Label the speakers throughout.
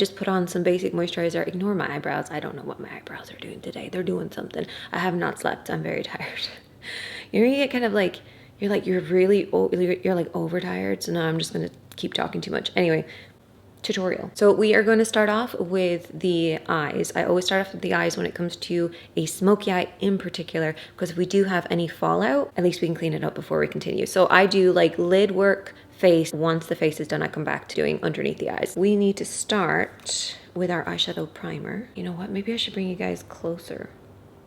Speaker 1: Just put on some basic moisturizer. Ignore my eyebrows. I don't know what my eyebrows are doing today. They're doing something. I have not slept. I'm very tired. You get kind of like, you're like overtired. So now I'm just going to keep talking too much. Anyway, tutorial. So we are going to start off with the eyes. I always start off with the eyes when it comes to a smoky eye in particular, because if we do have any fallout, at least we can clean it up before we continue. So I do like lid work, face. Once the face is done, I come back to doing underneath the eyes. We need to start with our eyeshadow primer. You know what? Maybe I should bring you guys closer.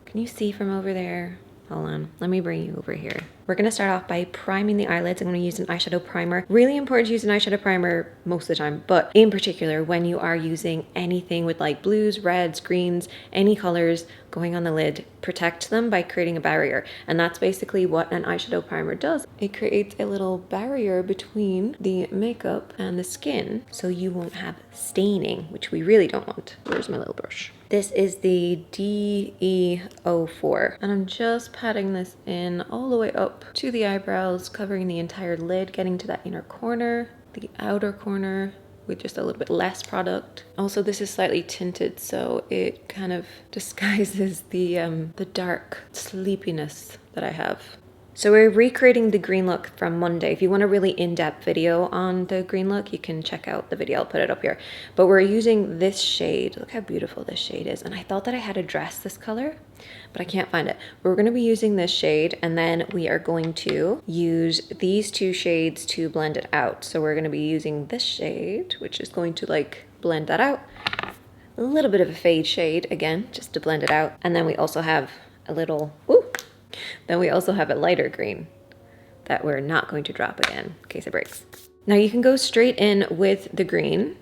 Speaker 1: Can you see from over there? Hold on, let me bring you over here. We're gonna start off by priming the eyelids. I'm gonna use an eyeshadow primer. Really important to use an eyeshadow primer most of the time, but in particular when you are using anything with like blues, reds, greens, any colors going on the lid, protect them by creating a barrier. And that's basically what an eyeshadow primer does. It creates a little barrier between the makeup and the skin, so you won't have staining, which we really don't want. Where's my little brush? This is the DE04, and I'm just patting this in all the way up to the eyebrows, covering the entire lid, getting to that inner corner, the outer corner with just a little bit less product. Also, this is slightly tinted, so it kind of disguises the dark sleepiness that I have. So we're recreating the green look from Monday. If you want a really in-depth video on the green look, you can check out the video. I'll put it up here. But we're using this shade. Look how beautiful this shade is. And I thought that I had a dress this color, but I can't find it. We're going to be using this shade, and then we are going to use these two shades to blend it out. So we're going to be using this shade, which is going to like blend that out. A little bit of a fade shade again, just to blend it out. And then we also have a little, then we also have a lighter green that we're not going to drop again in case it breaks. Now you can go straight in with the green,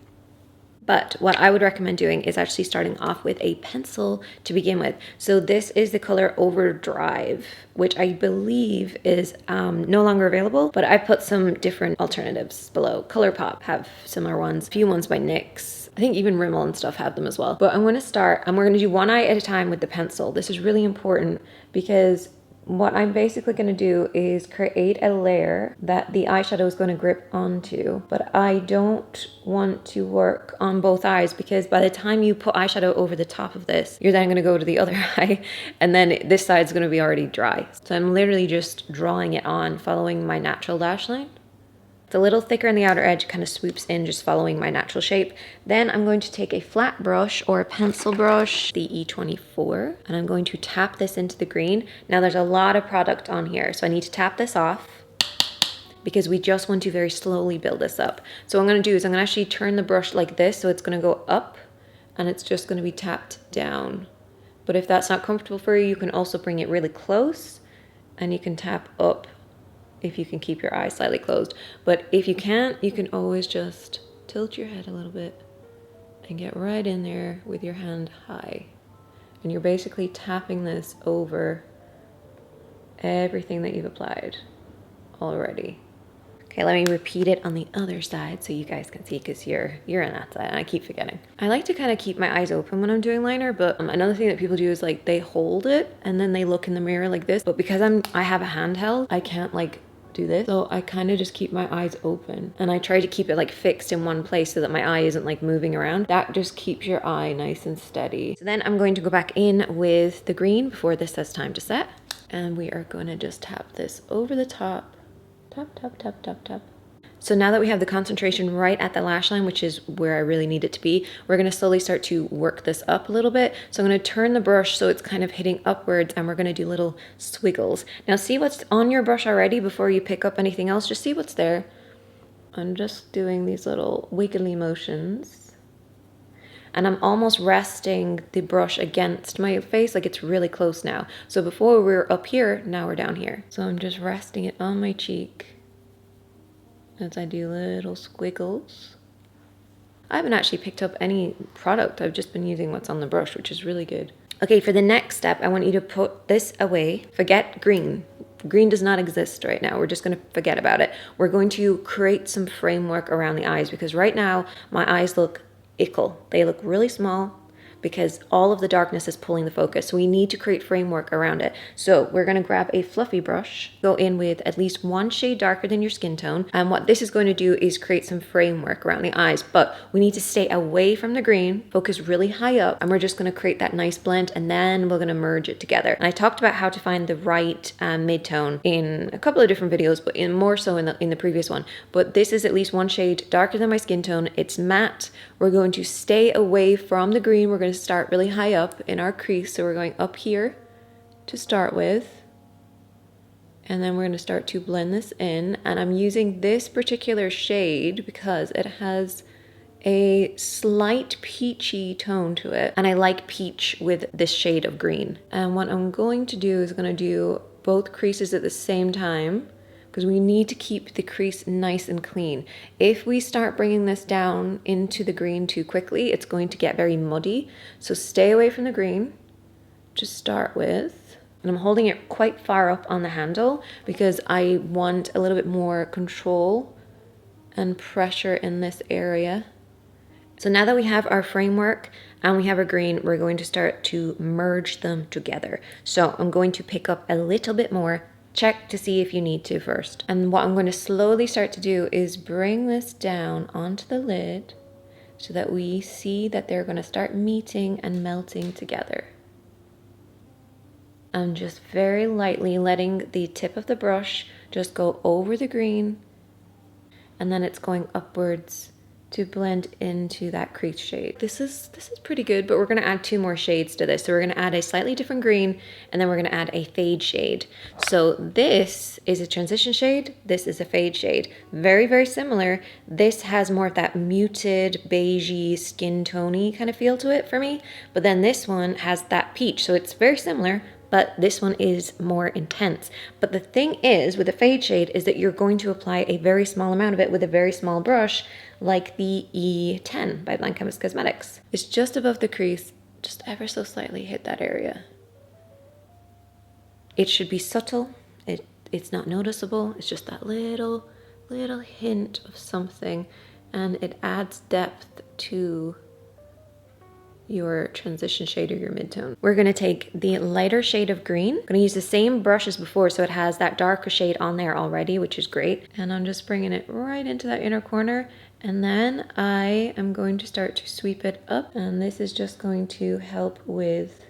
Speaker 1: but what I would recommend doing is actually starting off with a pencil to begin with. So this is the color Overdrive, which I believe is no longer available, but I put some different alternatives below. ColourPop have similar ones, a few ones by NYX. I think even Rimmel and stuff have them as well. But I'm going to start, and we're going to do one eye at a time with the pencil. This is really important because what I'm basically going to do is create a layer that the eyeshadow is going to grip onto, but I don't want to work on both eyes because by the time you put eyeshadow over the top of this, you're then going to go to the other eye, and then this side's going to be already dry. So I'm literally just drawing it on, following my natural lash line. It's a little thicker on the outer edge, kind of swoops in, just following my natural shape. Then I'm going to take a flat brush or a pencil brush, the E24, and I'm going to tap this into the green. Now there's a lot of product on here, so I need to tap this off because we just want to very slowly build this up. So what I'm going to do is I'm going to actually turn the brush like this, so it's going to go up and it's just going to be tapped down. But if that's not comfortable for you, you can also bring it really close and you can tap up if you can keep your eyes slightly closed. But if you can't, you can always just tilt your head a little bit and get right in there with your hand high. And you're basically tapping this over everything that you've applied already. Okay, let me repeat it on the other side so you guys can see, because you're on that side and I keep forgetting. I like to kind of keep my eyes open when I'm doing liner, but another thing that people do is like they hold it and then they look in the mirror like this. But because I have a handheld, I can't like do this, so I kind of just keep my eyes open and I try to keep it like fixed in one place so that my eye isn't like moving around. That just keeps your eye nice and steady. So then I'm going to go back in with the green before this has time to set, and we are going to just tap this over the top. Tap, tap, tap, tap, tap. So now that we have the concentration right at the lash line, which is where I really need it to be, we're going to slowly start to work this up a little bit. So I'm going to turn the brush so it's kind of hitting upwards, and we're going to do little squiggles. Now see what's on your brush already before you pick up anything else. Just see what's there. I'm just doing these little wiggly motions. And I'm almost resting the brush against my face, like it's really close now. So before we were up here, now we're down here. So I'm just resting it on my cheek as I do little squiggles. I haven't actually picked up any product. I've just been using what's on the brush, which is really good. Okay, for the next step, I want you to put this away. Forget green. Green does not exist right now. We're just going to forget about it. We're going to create some framework around the eyes, because right now my eyes look ickle. They look really small. because all of the darkness is pulling the focus. So we need to create framework around it. So we're going to grab a fluffy brush, go in with at least one shade darker than your skin tone. And what this is going to do is create some framework around the eyes, but we need to stay away from the green, focus really high up, and we're just going to create that nice blend, and then we're going to merge it together. And I talked about how to find the right mid-tone in a couple of different videos, but more so in the previous one. But this is at least one shade darker than my skin tone. It's matte. We're going to stay away from the green. We're going to start really high up in our crease. So we're going up here to start with. And then we're going to start to blend this in. And I'm using this particular shade because it has a slight peachy tone to it. And I like peach with this shade of green. And what I'm going to do is going to do both creases at the same time, because we need to keep the crease nice and clean. If we start bringing this down into the green too quickly, it's going to get very muddy. So stay away from the green to start with. And I'm holding it quite far up on the handle because I want a little bit more control and pressure in this area. So now that we have our framework and we have our green, we're going to start to merge them together. So I'm going to pick up a little bit more. Check to see if you need to first. And what I'm going to slowly start to do is bring this down onto the lid so that we see that they're going to start meeting and melting together. I'm just very lightly letting the tip of the brush just go over the green, and then it's going upwards to blend into that crease shade. This is pretty good, but we're gonna add 2 more shades to this. So we're gonna add a slightly different green, and then we're gonna add a fade shade. So this is a transition shade, this is a fade shade. Very, very similar. This has more of that muted, beigey, skin tone-y kind of feel to it for me, but then this one has that peach. So it's very similar, but this one is more intense. But the thing is, with the fade shade, is that you're going to apply a very small amount of it with a very small brush, like the E10 by Blind Chemist Cosmetics. It's just above the crease, just ever so slightly hit that area. It should be subtle, it's not noticeable, it's just that little hint of something, and it adds depth to your transition shade or your mid-tone. We're gonna take the lighter shade of green. I'm gonna use the same brush as before, so it has that darker shade on there already, which is great. And I'm just bringing it right into that inner corner. And then I am going to start to sweep it up. And this is just going to help with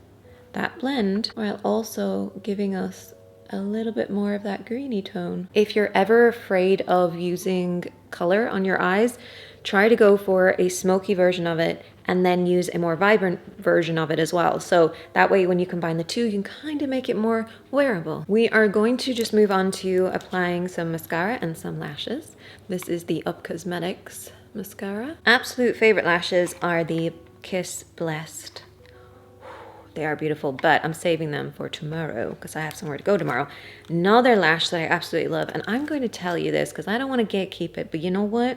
Speaker 1: that blend while also giving us a little bit more of that greeny tone. If you're ever afraid of using color on your eyes, try to go for a smoky version of it and then use a more vibrant version of it as well. So that way when you combine the two, you can kind of make it more wearable. We are going to just move on to applying some mascara and some lashes. This is the Up Cosmetics mascara. Absolute favorite lashes are the Kiss Blessed. They are beautiful, but I'm saving them for tomorrow because I have somewhere to go tomorrow. Another lash that I absolutely love, and I'm going to tell you this because I don't want to gatekeep it, but you know what?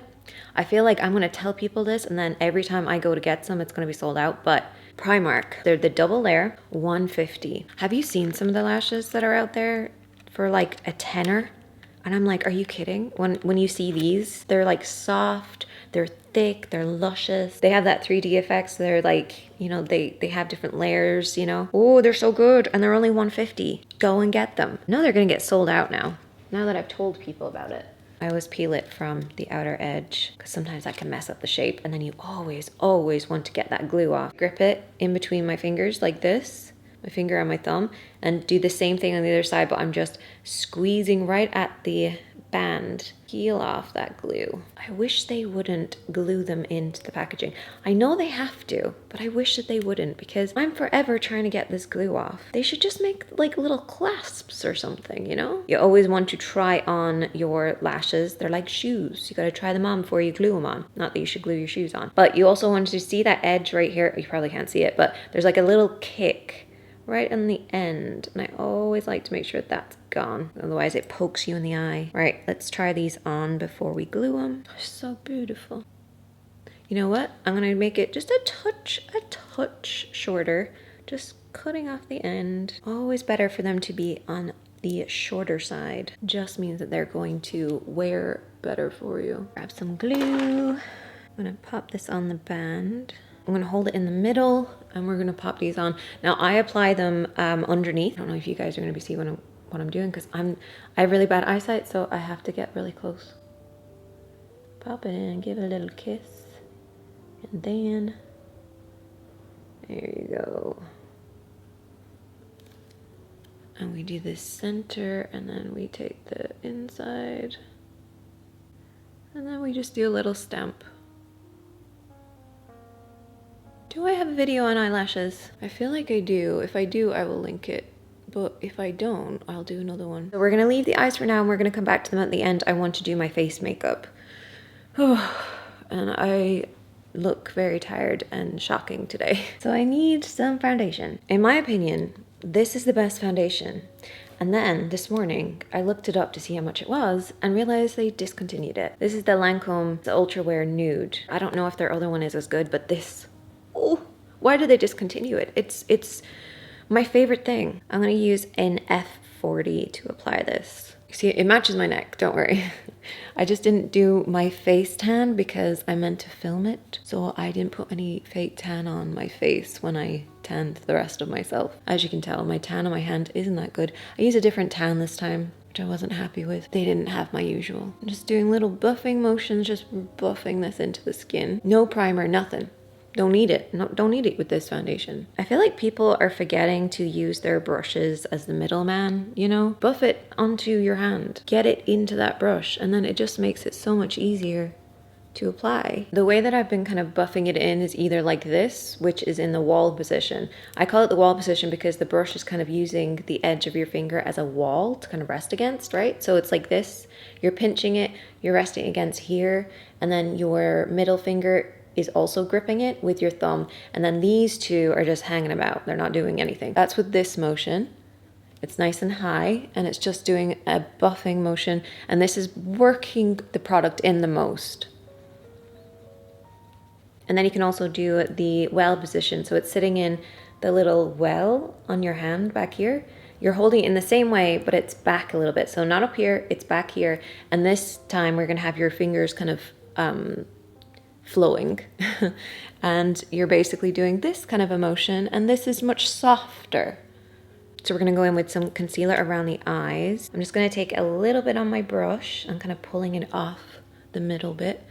Speaker 1: I feel like I'm going to tell people this, and then every time I go to get some, it's going to be sold out. But Primark, they're the double layer, $150. Have you seen some of the lashes that are out there for like a tenner? And I'm like, are you kidding? When you see these, they're like soft, they're thick, they're luscious. They have that 3D effect, so they're like, you know, they have different layers, you know. Oh, they're so good, and they're only $150. Go and get them. No, they're gonna get sold out now that I've told people about it. I always peel it from the outer edge because sometimes that can mess up the shape, and then you always want to get that glue off. Grip it in between my fingers like this, my finger on my thumb, and do the same thing on the other side, but I'm just squeezing right at the band. Peel off that glue. I wish they wouldn't glue them into the packaging. I know they have to, but I wish that they wouldn't because I'm forever trying to get this glue off. They should just make like little clasps or something, you know? You always want to try on your lashes. They're like shoes. You gotta try them on before you glue them on. Not that you should glue your shoes on, but you also want to see that edge right here. You probably can't see it, but there's like a little kick right on the end, and I always like to make sure that's gone, otherwise it pokes you in the eye. Right, let's try these on before we glue them. They're so beautiful. You know what? I'm gonna make it just a touch shorter, just cutting off the end. Always better for them to be on the shorter side. Just means that they're going to wear better for you. Grab some glue. I'm gonna pop this on the band. I'm gonna hold it in the middle and we're gonna pop these on. Now I apply them underneath. I don't know if you guys are gonna be seeing what I'm doing because I have really bad eyesight, so I have to get really close. Pop it in, give it a little kiss, and then there you go. And we do this center, and then we take the inside, and then we just do a little stamp. Do I have a video on eyelashes? I feel like I do. If I do, I will link it. But if I don't, I'll do another one. So we're gonna leave the eyes for now, and we're gonna come back to them at the end. I want to do my face makeup. And I look very tired and shocking today. So I need some foundation. In my opinion, this is the best foundation. And then this morning, I looked it up to see how much it was and realized they discontinued it. This is the Lancome Ultra Wear Nude. I don't know if their other one is as good, but this, oh, why did they discontinue it? It's my favorite thing. I'm gonna use an F40 to apply this. See, it matches my neck, don't worry. I just didn't do my face tan because I meant to film it. So I didn't put any fake tan on my face when I tanned the rest of myself. As you can tell, my tan on my hand isn't that good. I used a different tan this time, which I wasn't happy with. They didn't have my usual. I'm just doing little buffing motions, just buffing this into the skin. No primer, nothing. Don't need it. No, don't need it with this foundation. I feel like people are forgetting to use their brushes as the middleman, you know? Buff it onto your hand. Get it into that brush, and then it just makes it so much easier to apply. The way that I've been kind of buffing it in is either like this, which is in the wall position. I call it the wall position because the brush is kind of using the edge of your finger as a wall to kind of rest against, right? So it's like this. You're pinching it, you're resting against here, and then your middle finger is also gripping it with your thumb, and then these two are just hanging about. They're not doing anything. That's with this motion. It's nice and high, and it's just doing a buffing motion, and this is working the product in the most. And then you can also do the well position, so it's sitting in the little well on your hand back here. You're holding it in the same way, but it's back a little bit. So not up here, it's back here, and this time we're gonna have your fingers kind of flowing and you're basically doing this kind of a motion, and this is much softer. So we're gonna go in with some concealer around the eyes. I'm just gonna take a little bit on my brush. I'm kind of pulling it off the middle bit,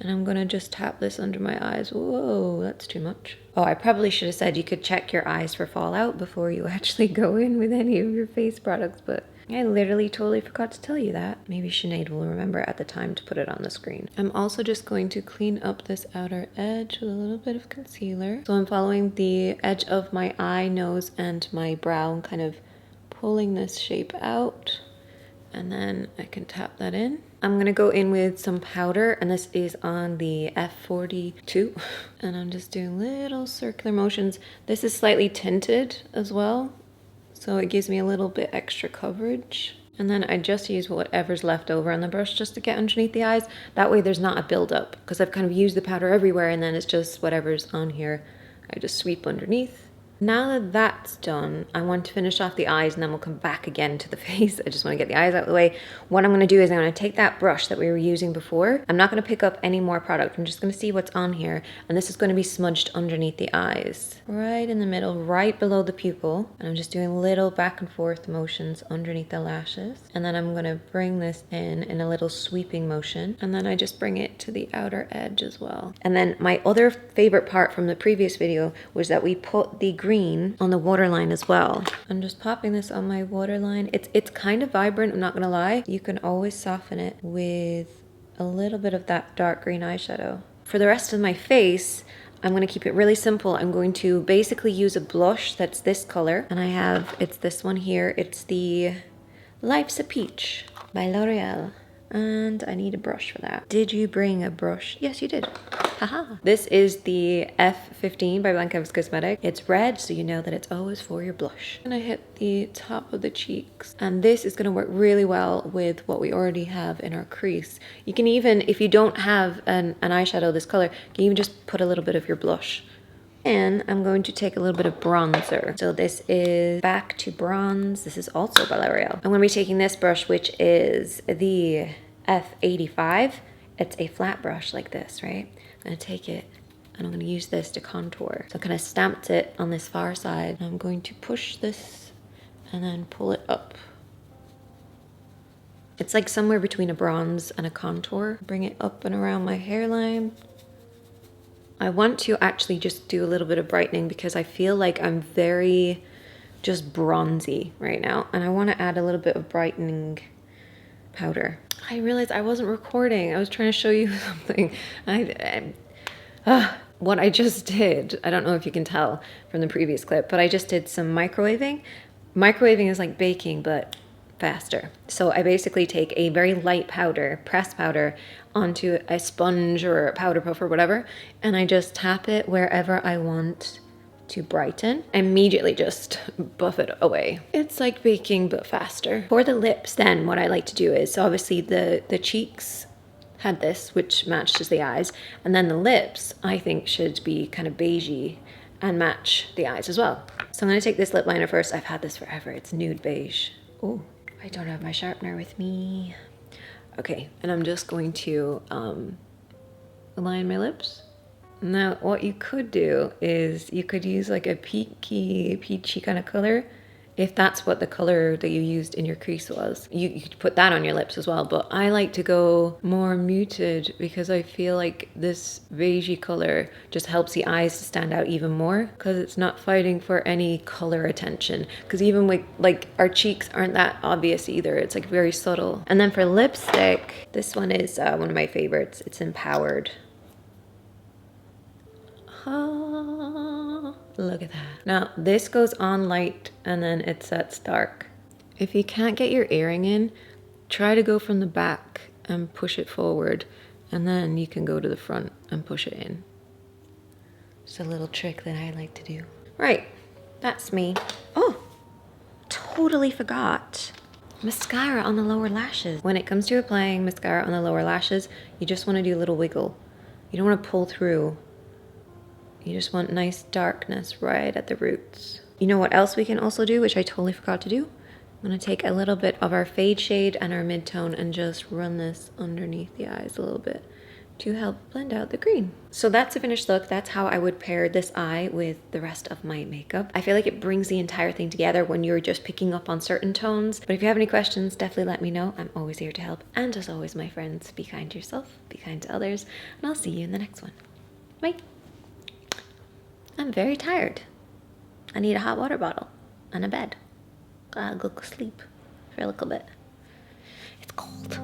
Speaker 1: and I'm gonna just tap this under my eyes. Whoa, that's too much. Oh, I probably should have said you could check your eyes for fallout before you actually go in with any of your face products, but I literally totally forgot to tell you that. Maybe Sinead will remember at the time to put it on the screen. I'm also just going to clean up this outer edge with a little bit of concealer. So I'm following the edge of my eye, nose, and my brow, and kind of pulling this shape out. And then I can tap that in. I'm gonna go in with some powder, and this is on the F42. And I'm just doing little circular motions. This is slightly tinted as well, so it gives me a little bit extra coverage. And then I just use whatever's left over on the brush just to get underneath the eyes. That way there's not a buildup, because I've kind of used the powder everywhere, and then it's just whatever's on here. I just sweep underneath. Now that that's done, I want to finish off the eyes, and then we'll come back again to the face. I just want to get the eyes out of the way. What I'm going to do is I'm going to take that brush that we were using before. I'm not going to pick up any more product. I'm just going to see what's on here, and this is going to be smudged underneath the eyes. Right in the middle, right below the pupil. And I'm just doing little back and forth motions underneath the lashes. And then I'm going to bring this in a little sweeping motion. And then I just bring it to the outer edge as well. And then my other favorite part from the previous video was that we put the green on the waterline as well. I'm just popping this on my waterline. It's kind of vibrant, I'm not gonna lie. You can always soften it with a little bit of that dark green eyeshadow. For the rest of my face, I'm gonna keep it really simple. I'm going to basically use a blush that's this color, and it's this one here. It's the Life's a Peach by L'Oreal. And I need a brush for that. Did you bring a brush? Yes, you did. Haha. This is the F15 by Blanca's Cosmetic. It's red, so you know that it's always for your blush. I'm gonna hit the top of the cheeks. And this is gonna work really well with what we already have in our crease. You can even, if you don't have an eyeshadow this color, you can even just put a little bit of your blush. And I'm going to take a little bit of bronzer. So this is Back to Bronze. This is also by L'Oreal. I'm gonna be taking this brush, which is the F85. It's a flat brush like this, right? I'm gonna take it and I'm going to use this to contour. So I kind of stamped it on this far side. I'm going to push this and then pull it up. It's like somewhere between a bronze and a contour. Bring it up and around my hairline. I want to actually just do a little bit of brightening because I feel like I'm very just bronzy right now, and I want to add a little bit of brightening powder. I realized I wasn't recording. I was trying to show you something. What I just did, I don't know if you can tell from the previous clip, but I just did some microwaving. Microwaving is like baking, but faster. So I basically take a very light powder, pressed powder, onto a sponge or a powder puff or whatever, and I just tap it wherever I want to brighten. Immediately just buff it away. It's like baking but faster. For the lips then, what I like to do is, so obviously the cheeks had this, which matches the eyes, and then the lips I think should be kind of beigey and match the eyes as well. So I'm going to take this lip liner first. I've had this forever. It's nude beige. Oh, I don't have my sharpener with me. Okay, and I'm just going to align my lips. Now, what you could do is you could use like a peachy kind of color, if that's what the color that you used in your crease was. You could put that on your lips as well, but I like to go more muted because I feel like this beigey color just helps the eyes to stand out even more because it's not fighting for any color attention. Because even with like our cheeks aren't that obvious either. It's like very subtle. And then for lipstick, this one is one of my favorites. It's Empowered. Look at that. Now this goes on light and then it sets dark. If you can't get your earring in, try to go from the back and push it forward, and then you can go to the front and push it in. It's a little trick that I like to do. Right, that's me. Oh, totally forgot. Mascara on the lower lashes. When it comes to applying mascara on the lower lashes, you just want to do a little wiggle. You don't want to pull through. You just want nice darkness right at the roots. You know what else we can also do, which I totally forgot to do? I'm gonna take a little bit of our fade shade and our mid-tone and just run this underneath the eyes a little bit to help blend out the green. So that's the finished look. That's how I would pair this eye with the rest of my makeup. I feel like it brings the entire thing together when you're just picking up on certain tones. But if you have any questions, definitely let me know. I'm always here to help. And as always, my friends, be kind to yourself, be kind to others, and I'll see you in the next one. Bye. I'm very tired. I need a hot water bottle and a bed. Gotta go sleep for a little bit. It's cold.